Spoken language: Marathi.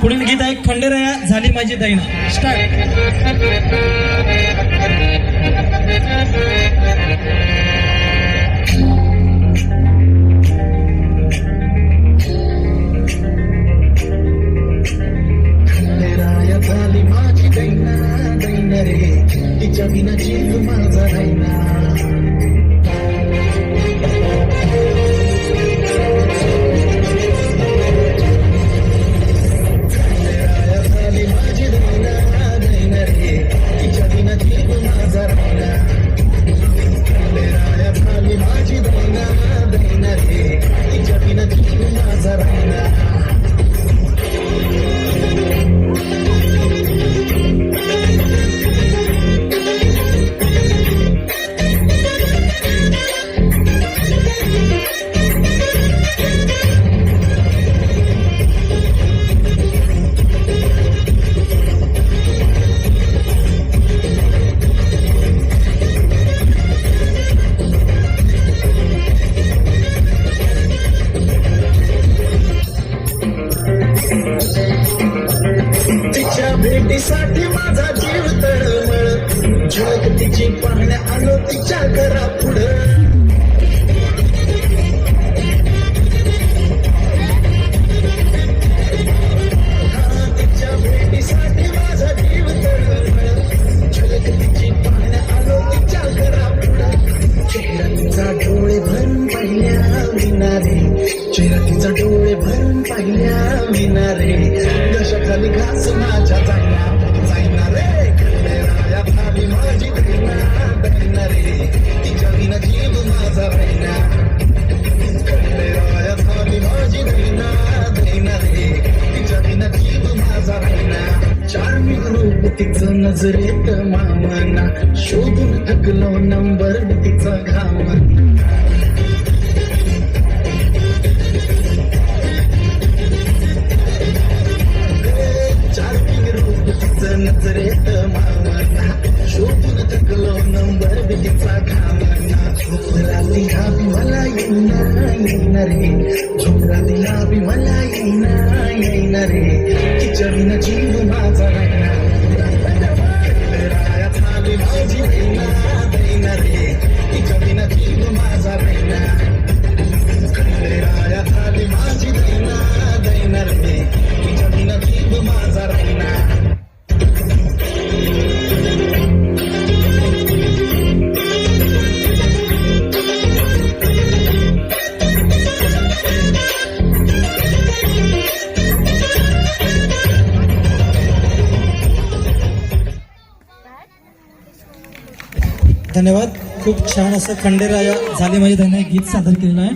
पुढील गीत आहे खंडेराया झाली माझी दैना. स्टार्ट. झाली माझी दैना दैना रे तिच्या विना जीव माझा राहिना. झाली माझी दैना दैना रे तिच्या विना जीव माझा राहिना. झाली माझी दैना दैना रे तिच्या विना जीव माझा राहिना. तिच्या भेटीसाठी माझा जीव तळमळ झळक तिची पाहण्या आलो तिच्या घरा पुढं. तिच्या भेटीसाठी माझा जीव तळमळ झळक तिची पाहण्या आलो तिच्या घरा पुढं. चेहरा तिचा डोळे भरून पाहिल्या विनारे चेहरा तिचा डोळे भरून पाहिल्या विनारे. खाली घास माझ्या जाईना रे खंडेराया झाली माझी दैना दैना रे तिच्या विना जीव माझा राहिना. खंडेराया झाली माझी दैना दैना रे तिच्या विना जीव माझा राहिना. चार्मिंग रूप तिचं नजरेत मामना शोधून थकलो नंबर तिचा घामना. नजरेत मामना शोधून थकलो नंबर तिचा घामना. झोपराली हावी मला येईना रे झोपराली हावी मला येईना रे तिच्या विना जीव माझा राहिना. खंडेराया झाली माझी दैना दैना रे तिच्या विना जीव माझा राहिना. खंडेराया झाली माझी दैना दैना रे तिच्या विना जीव माझा राहिना. धन्यवाद. खूप छान असं खंडेराया झाली माझी दैना हे गीत सादर केलेलं आहे.